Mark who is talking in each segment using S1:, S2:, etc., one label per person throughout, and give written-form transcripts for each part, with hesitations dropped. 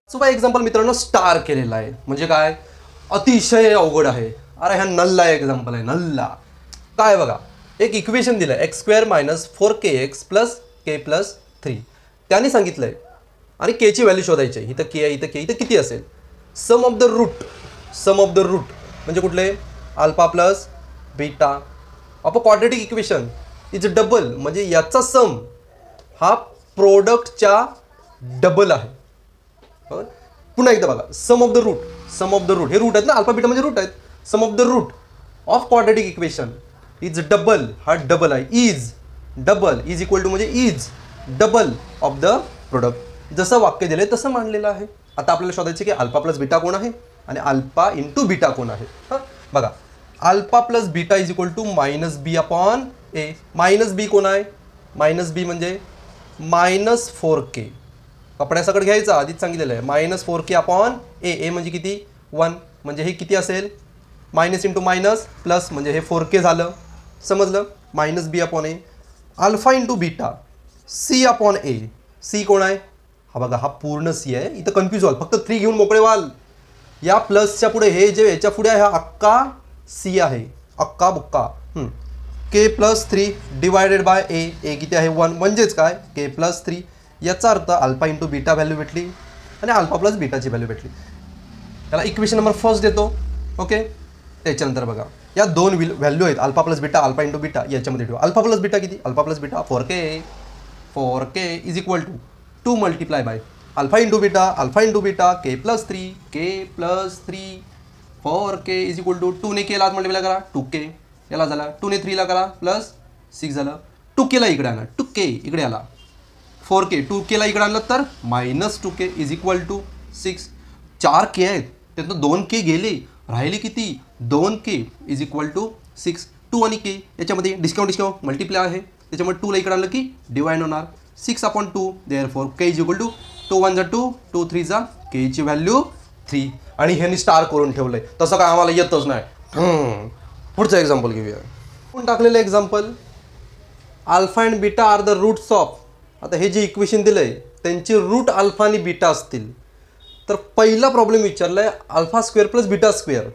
S1: सुबह एक्झाम्पल मित्रांनो स्टार केलेला आहे म्हणजे काय अतिशय अवघड आहे. अरे हा नल्ला एक्झाम्पल आहे. नल्ला काय बघा, एक इक्वेशन दिलं X square minus 4kx plus K plus 3 त्याने सांगितलंय आणि केची व्हॅल्यू शोधायची आहे. इथं के आहे, इथं के, इथं किती असेल. सम ऑफ द रूट म्हणजे कुठले alpha plus beta of a quadratic equation is double म्हणजे याचा सम हा प्रोडक्टच्या डबल आहे. पुन्हा एकदा बघा, सम ऑफ द रूट हे रूट आहेत ना, अल्फा बीटा म्हणजे रूट आहेत. Sum of the root of quadratic equation is double, हा डबल आहे. Is double is equal to म्हणजे is double of the product. जसं वाक्य दिले तसं मांडलेलं आहे. आता आपल्याला शोधायचं की अल्फा प्लस बीटा कोण आहे आणि अल्फा इंटू बीटा कोण आहे. हां बघा, alpha plus beta is equal to minus B upon A. Minus B कोण आहे, मायनस बी म्हणजे मायनस 4k. कपड्यासकट घ्यायचा, आधीच सांगितलेलं आहे. Minus 4k upon A. A म्हणजे किती 1 म्हणजे हे किती असेल मायनस इंटू मायनस प्लस म्हणजे हे 4k झालं. समजलं. Minus B upon A. Alpha into beta C upon A. C कोण आहे, हा बघा हा पूर्ण सी आहे. इथं कन्फ्यूज व्हाल, फक्त 3 घेऊन मोकळे व्हाल. या प्लसच्या पुढे हे जे याच्या पुढे आहे हा अक्का सी आहे, अक्का बुक्का. के प्लस 3 डिवायडेड बाय ए. ए किती आहे 1 म्हणजेच काय के प्लस 3. याचा अर्थ अल्फा इंटू बीटा व्हॅल्यू भेटली आणि अल्फा प्लस बीटाची व्हॅल्यू भेटली. त्याला इक्वेशन नंबर फर्स्ट देतो. ओके, त्याच्यानंतर बघा या दोन व्हॅल्यू आहेत alpha plus beta, alpha into beta याच्यामध्ये ठेवा. अल्फा प्लस बीटा किती, alpha plus beta 4k is equal to 2 multiply by alpha into beta k plus 3 4k is equal to 2 ने केला मल्टिप्लाय करा 2k, याला झाला 2 ने 3 ला करा प्लस 6 झालं. 2k ला इकडे आणा, 2k इकडे आला 4k, 2k ला इकडे आणलं तर minus 2k is equal to 6. 4k आहेत त्यातनं 2k गेले, राहिले किती 2k इज इक्वल टू 6. 2 आणि k याच्यामध्ये डिस्काउंट मल्टिप्लाय आहे त्याच्यामुळे 2 ला इकडे आणलं की डिवाइड होणार 6 upon 2. Therefore k is equal to 2 1 जा 2 2 3 जा k ची व्हॅल्यू 3. आणि ह्यांनी स्टार करून ठेवलंय, तसं काय आम्हाला येतच नाही. पुढचं एक्झाम्पल घेऊया. कोण टाकलेलं example, alpha and beta are the roots of. आता हे जे इक्वेशन दिलं आहे त्यांची रूट अल्फा आणि बीटा असतील तर पहिला प्रॉब्लेम विचारला आहे alpha square plus beta square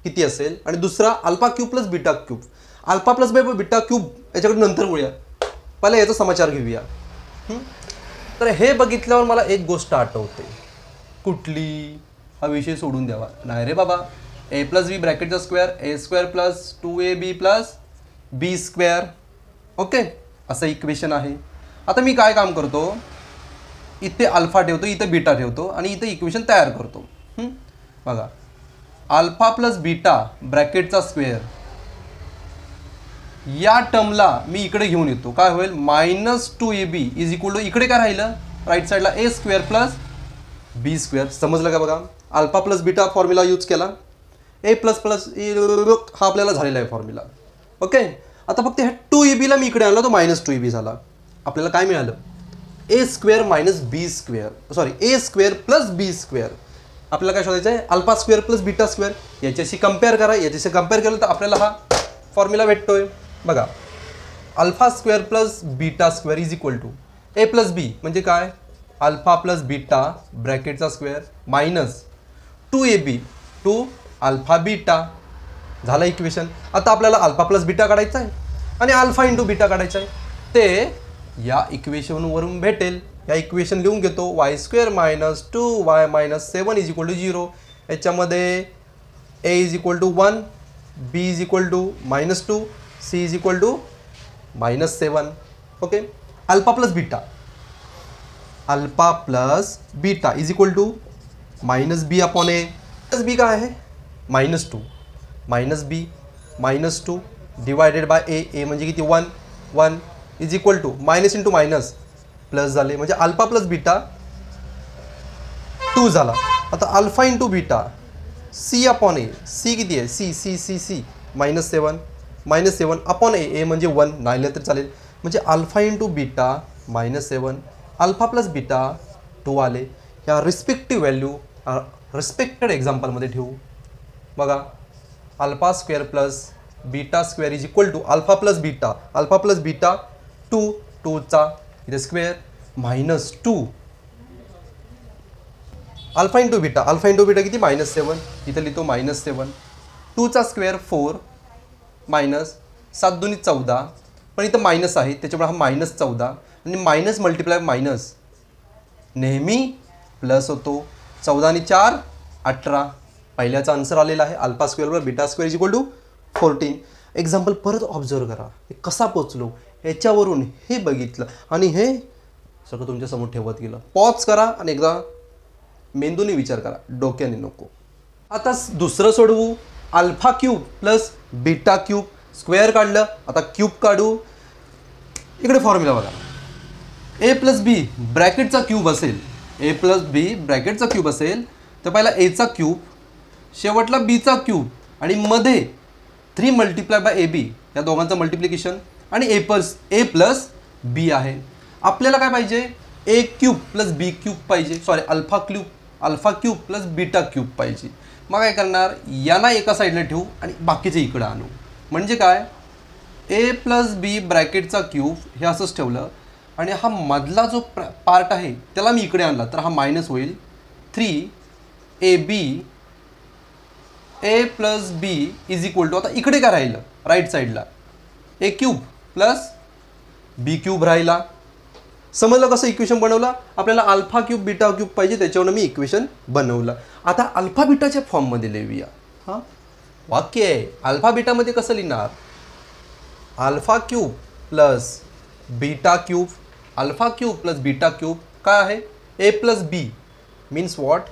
S1: किती असेल आणि दुसरा alpha cube plus beta cube. Alpha plus beta cube याच्याकडे नंतर बोलूया, पहिला याचा समाचार घेऊया. तर हे बघितल्यावर मला एक गोष्ट आठवते. कुठली, हा विषय सोडून द्यावा. नाही रे बाबा, ए प्लस बी ब्रॅकेटचा स्क्वेअर ए स्क्वेअर प्लस 2ab प्लस बी स्क्वेअर. ओके, असं इक्वेशन आहे. आता मी काय काम करतो, इथे अल्फा ठेवतो, इथे बीटा ठेवतो आणि इथे इक्वेशन तयार करतो. बघा, अल्फा प्लस बीटा ब्रॅकेटचा स्क्वेअर या टर्मला मी इकडे घेऊन येतो. काय होईल minus 2ab is equal to इकडे काय राहिलं राईट साईडला ए स्क्वेअर प्लस बी स्क्वेअर. समजलं का बघा, alpha plus beta formula use केला, ए प्लस प्लस हा आपल्याला झालेला आहे फॉर्म्युला. ओके, आता फक्त ह्या 2ab ला मी इकडे आणला तो मायनस 2ab झाला. आपल्याला काय मिळालं ए स्क्वेअर मायनस बी स्क्वेअर, सॉरी ए स्क्वेअर प्लस बी स्क्वेअर. आपल्याला काय शोधायचं आहे alpha square plus beta square. याच्याशी कम्पेअर करा, याच्याशी कम्पेअर केलं तर आपल्याला हा फॉर्म्युला भेटतोय. बघा, alpha square plus beta square is equal to A plus B म्हणजे काय अल्फा प्लस बीटा ब्रॅकेटचा square minus 2ab 2 alpha beta झाला इक्वेशन. आता आपल्याला अल्फा प्लस बीटा काढायचा आहे आणि अल्फा इंटू बीटा काढायचा आहे. ते या इक्वेशनवरून भेटेल. या इक्वेशन लिहून घेतो Y square minus 2y minus 7 is equal to 0. याच्यामध्ये A is equal to 1, B is equal to minus 2, C is equal to minus 7. Okay, alpha plus beta is equal to minus B upon A. Plus B काय आहे minus 2 minus B minus 2 divided by A. A म्हणजे किती 1 1 is equal to minus into minus plus झाले म्हणजे alpha plus beta 2 झाला. आता alpha into beta C upon A. C किती आहे C minus 7 upon A. A म्हणजे 1 नाही तर चालेल म्हणजे alpha into beta minus 7 alpha plus beta 2 आले. ह्या रिस्पेक्टिव्ह व्हॅल्यू रिस्पेक्टेड एक्झाम्पलमध्ये ठेवू. बघा, alpha square plus beta square is equal to alpha plus beta 2 2चा इथे square minus 2 alpha into beta किती -7, इथं लिहितो -7, 2चा स्क्वेअर 4 मायनस 7 दूनी 14, पण इथं मायनस आहे त्याच्यामुळे हा -14 आणि मायनस मल्टिप्लाय मायनस नेहमी प्लस होतो. 14 आणि 4 18. पहिल्याचा आन्सर आलेला आहे अल्फा स्क्वेअर बरोबर beta square is equal to 14. Example परत ऑब्झर्व करा, हे कसा पोचलो याच्यावरून हे बघितलं आणि हे सगळं तुमच्या समोर ठेवत गेलं. पॉज करा आणि एकदा मेंदूने विचार करा, डोक्याने नको. आता दुसरं सोडवू. Alpha cube plus beta cube square काढलं, आता क्यूब काढू. इकडे फॉर्म्युला बघा, ए प्लस बी ब्रॅकेटचा क्यूब असेल, ए प्लस बी ब्रॅकेटचा क्यूब असेल तर पहिला एचा क्यूब, शेवटला बीचा क्यूब आणि मध्ये 3 मल्टिप्लाय बाय ए बी या दोघांचं मल्टिप्लिकेशन आणि ए प्लस बी आहे. आपल्याला काय पाहिजे, ए क्यूब प्लस बी क्यूब पाहिजे, sorry alpha cube plus beta cube पाहिजे. मग काय करणार, यांना एका साईडला ठेवू आणि बाकीचे इकडं आणू. म्हणजे काय, ए प्लस बी ब्रॅकेटचा क्यूब हे असंच ठेवलं आणि हा मधला जो पार्ट आहे त्याला मी इकडे आणला तर हा मायनस होईल. 3ab a plus b is equal to, आता इकडे काय राहिलं राईट साईडला, a cube plus b cube राहिला. समजलं कसं इक्वेशन बनवलं. आपल्याला अल्फा क्यूब बीटा क्यूब पाहिजे त्याच्यावर मी इक्वेशन बनवलं. आता अल्फा बीटाच्या फॉर्ममध्ये लिहूया. हां, वाक्य आहे अल्फा बीटामध्ये कसं लिहिणार, alpha cube plus beta cube, alpha cube plus beta cube काय आहे, A plus B means what,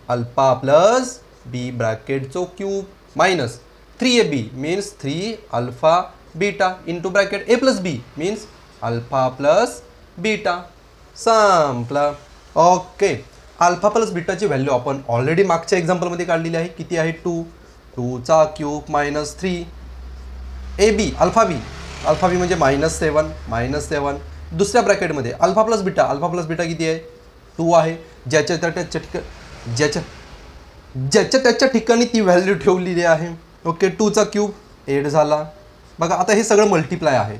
S1: alpha plus B ब्रॅकेटचो cube minus 3ab means 3 alpha beta into bracket A plus B means alpha plus beta. संपला. Okay, alpha plus बीटाची value आपण already मागच्या एक्झाम्पलमध्ये काढलेली आहे. किती आहे, 2चा cube minus 3 A B alpha B म्हणजे -7 दुसऱ्या ब्रॅकेटमध्ये अल्फा प्लस बीटा किती आहे, 2 आहे. ज्याच्या त्याच्या ठिकाणी ती व्हॅल्यू ठेवलेली आहे. ओके, 2चा क्यूब 8 झाला. बघा आता हे सगळं मल्टिप्लाय आहे,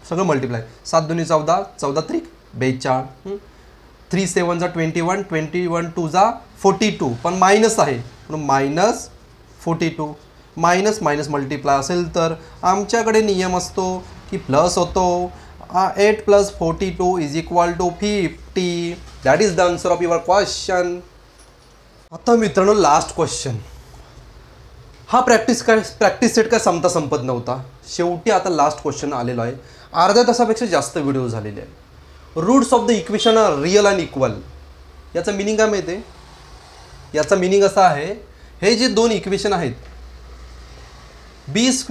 S1: सगळं मल्टिप्लाय. 7 दूनी 14, 14 त्रिक 42, 3 7 जा 21, 21 2 जा 42, पण मायनस आहे म्हणून -42. मायनस मल्टिप्लाय असेल तर आमच्याकडे नियम असतो की प्लस होतो. 8 + 42 is equal to 50. That is the answer of your question. आता मित्रांनो लास्ट क्वेश्चन. हा प्रॅक्टिस सेट काय संपत नव्हता. शेवटी आता लास्ट क्वेश्चन आलेला आहे. अर्ध्या तासापेक्षा जास्त व्हिडिओ झालेले आहे. Roots of the equation are real and equal. याचा मिनिंग काय माहिती आहे, याचा मिनिंग असा आहे, हे जे दोन इक्वेशन आहेत b² -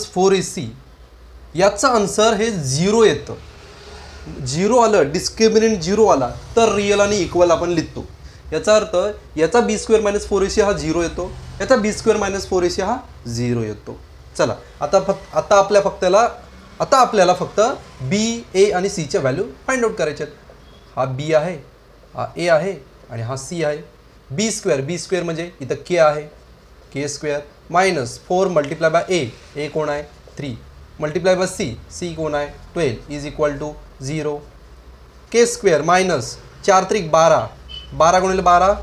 S1: 4ac याचा आन्सर हे 0 येतं. 0 आलं, डिस्क्रिमिनंट 0 आला तर रिअल आणि इक्वल आपण लिहितो. याचा अर्थ याचा b² - 4ac हा 0 येतो, याचा b² - 4ac हा 0 येतो. चला आता आपल्याला फक्त b, a आणि c च्या व्हॅल्यू फाइंड आउट करायच्या आहेत. हा b आहे, हा a आहे आणि हा c आहे. b² म्हणजे इथं k आहे, k² minus 4 multiply by a कोण आहे 3 मल्टिप्लाय बाय c कोण आहे 12 is equal to 0. k² minus 4 त्रिक 12, 12 गुणिले 12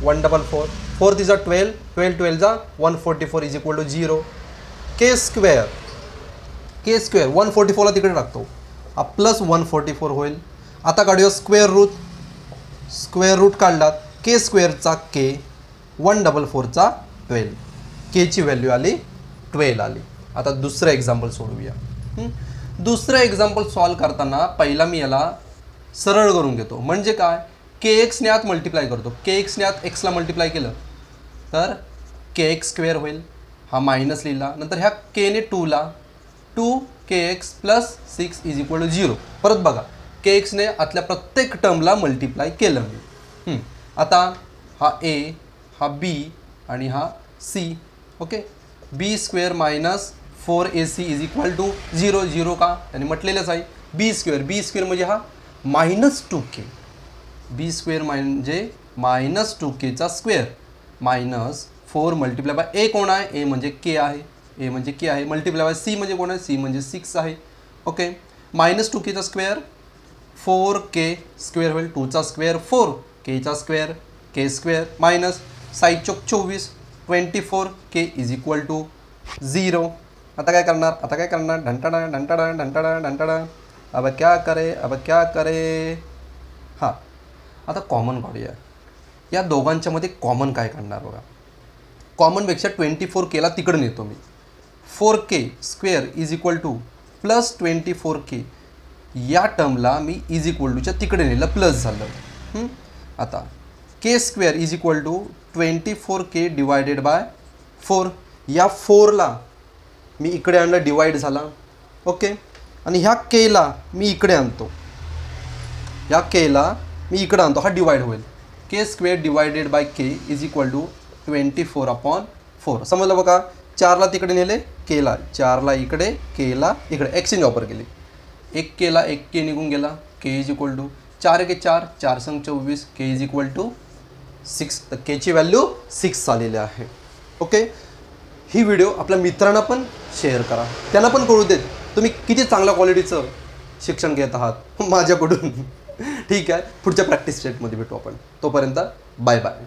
S1: 144, 4 3 जा 12, 12 12 जा 144 इज इक्वल टू 0. k² 144 ला तिकडे टाकतो, हा प्लस 144 होईल. आता काढूया स्क्वेअर रूट काढलात, k² चा k, 144 चा 12, k ची व्हॅल्यू आली 12 आली. आता दुसरं एक्झाम्पल सोडवूया. दुसरं एक्झाम्पल सॉल्व करताना पहिला मी याला सरळ करून घेतो. म्हणजे काय, kx ने आत मल्टिप्लाय करतो, kx ने आत x ला मल्टिप्लाय केलं तर kx² होईल, हा मायनस लिहिला. नंतर ह्या k ने 2 ला 2kx + 6 इज इक्वल टू 0. परत बघा, kx ने आतल्या प्रत्येक टर्मला मल्टिप्लाय केलं मी. आता हा a, हा b आणि हा c. Okay, b² - 4ac is equal to 0. 0 का त्याने म्हटलेलंच आहे. b² म्हणजे हा -2k, b² म्हणजे -2k चा square minus 4 multiply by a कोण आहे, a म्हणजे k आहे, मल्टिप्लाय बाय c म्हणजे कोण आहे, c म्हणजे 6 आहे. ओके, -2k चा स्क्वेअर 4k² होईल, 2 चा स्क्वेअर 4, k चा स्क्वेअर के स्क्वेअर माइनस 7 चौक 24 24k इज इक्वल टू 0. आता काय करणार ढंटाडा ढंटाडा ढंटाडा ढंटाडा. अब क्या करे हां आता कॉमन काढूया. या दोघांच्यामध्ये कॉमन काय काढणार बघा. कॉमनपेक्षा 24kला तिकडे नेतो मी. 4k square is equal two plus 24k. या टर्मला मी इज इक्वल टूच्या तिकडे नेलं प्लस झालं. आता K square is equal to 24k divided by 4. या 4ला मी इकडे आणलं डिवाइड झाला. ओके. आणि ह्या केला मी इकडे आणतो. या केला मी इकडे आणतो. हा डिवाइड होईल. K square divided by K is equal to 24/4. समजलं बघा. 4ला तिकडे नेले केला. 4ला इकडे केला इकडे एक्सचेंज ऑफर केली. 1 केला 1k निघून गेला. के इज इक्वल टू 4 के 4 4 संग 24 के इज इक्वल टू 6. तर केची व्हॅल्यू 6 आलेली आहे. ओके. ही व्हिडिओ आपल्या मित्रांना पण शेअर करा. त्यांना पण कळू देत तुम्ही किती चांगल्या क्वालिटीचं शिक्षण घेत आहात माझ्याकडून. ठीक आहे. पुढच्या प्रॅक्टिस सेटमध्ये भेटू आपण. तोपर्यंत बाय बाय.